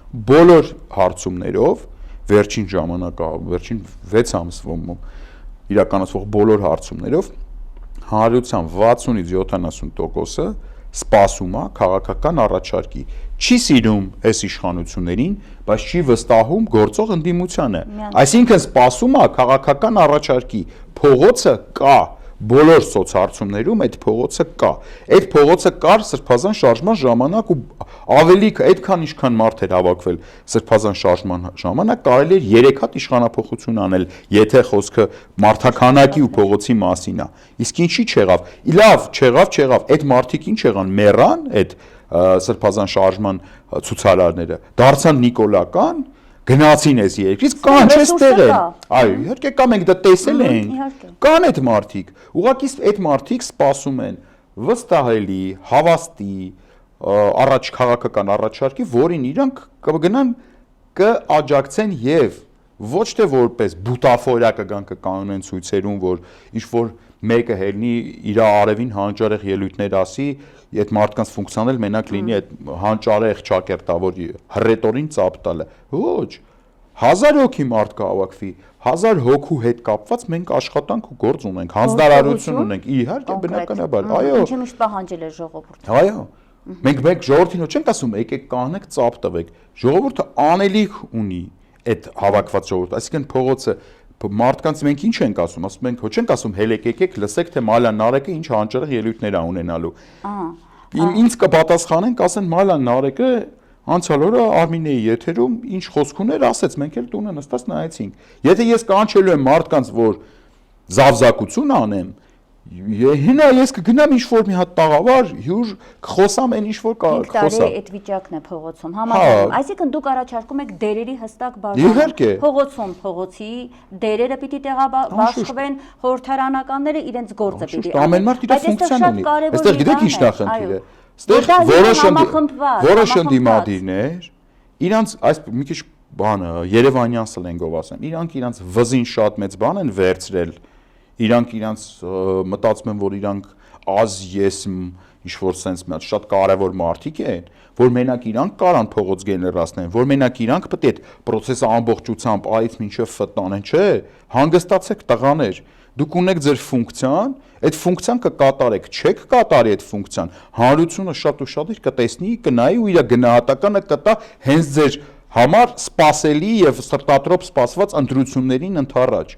բոլոր հարցումներով վերջին վերջին 6 ամսվում իրականացվող բոլոր հարցումներով հանրության 60-ից 70%-ը սպասում է քաղաքական առաջարկի։ Չի սիրում այս իշխանություններին, բայց չի վստահում գործող ընդդիմությանը։ Այսինքն սպասում է քաղաքական առաջարկի։ Փողոցը կա, բոլոր սոցհարցումներում այդ փողոցը կա։ Այդ փողոցը կար սրբազան շարժման ժամանակ ու ավելի այդքան ինչքան մարդ էր հավաքվել սրբազան շարժման ժամանակ կարելի էր 3 հատ իշխանափոխություն անել, եթե խոսքը մարդաքանակի ու փողոցի մասին է։ Իսկ ինչի չեղավ։ Լավ, չեղավ, այդ մարդիկ ինչ եղան, մեռան այդ սրբազան շարժման ցուցարարները, դարձան նիկոլական, գնացին այս երկրից, կան չէ ստեղ են։ Այո, իհարկե կա, մենք դա տեսել ենք։ Կան այդ մարդիկ։ Ուղղակի այդ մարդիկ սպասում են վստահելի, հավաստի, քաղաքական առաջարկի, որին իրանք կգնան կաջակցեն եւ ոչ թե որպես բուտաֆորիա կգան կկանոնեն ցույցերում, որ ինչ որ մեկը հելնի իր արևին հանճարեղ ելույթներ ասի, այդ մարդկանց ֆունկցիան էլ մենակ լինի այդ հանճարեղ ճակերտավոր հռետորին ծափ տալը։ Ոչ, 1000 հոգի մարդ կհավաքվի, 1000 հոգու հետ կապված մենք աշխատանք ու գործ ունենք, հանձնարարություն ունենք, իհարկե բնականաբար, այո։ Ինչի միշտ պահանջել է ժողովուրդը։ Այո։ Մենք ժողովրդին չենք ասում, եկեք կանեք, ծափ տվեք։ Ժողովուրդը անելիք ունի այդ հավաքված ժողովուրդը, այսինքն փողոցը մարդկանց մենք ինչ ենք ասում ենք, ոչ չենք ասում հելեք եկեք լսեք թե Մալան Նարեկը ինչ հանճարեղ ելույթներ է ունենալու։ Ինձ կպատասխանեն, կասեն Մալան Նարեկը անցյալ օրը Արմինեի եթերում ինչ խոսք ուներ, ասեց, մենք էլ տունը նստած նայեցինք։ Եթե ես կանչելու եմ մարդկանց, որ զավզակություն անեմ, հինա ես կգնամ ինչ-որ մի հատ տաղավար, հյուր կխոսամ այն ինչ-որ կխոսամ։ 5 տարի այդ վիճակն է փողոցում, համաձայնում։ Այսինքն դուք առաջարկում եք դերերի հստակ բաժանում։ Փողոցում փողոցի դերերը պիտի տեղաբաշխվեն, խորհրդարանականները իրենց գործը պիտի անեն։ Ամեն մարդ իր ֆունկցիան ունի։ Այստեղ գիտեք ինչ է խնդիրը։ Այստեղ որոշ ընդդիմադիրներ, իրանց այս մի քիչ բանը Երևանյան սլենգով ասեմ, իրանք վզին շատ մեծ բան են վերցրել։ Իրանք մտածում են, որ իրանք ես ինչ-որ սենց մի հատ շատ կարևոր մարդիկ են, որ մենակ իրանք կարան փողոց գեներացնեն, որ մենակ իրանք պետք է այդ process-ը ամբողջությամբ այից մինչև Ֆ տանեն, չէ, հանգստացեք տղաներ, դուք ունեք ձեր ֆունկցիան, այդ ֆունկցիան կկատարեք, չեք կատարի այդ ֆունկցիան, հանրությունը շատ ու շատ կտեսնի, կնայի ու իր գնահատականը կտա հենց ձեր համար սպասելի եւ սրտատրոփ սպասված ընտրություններին ընդառաջ։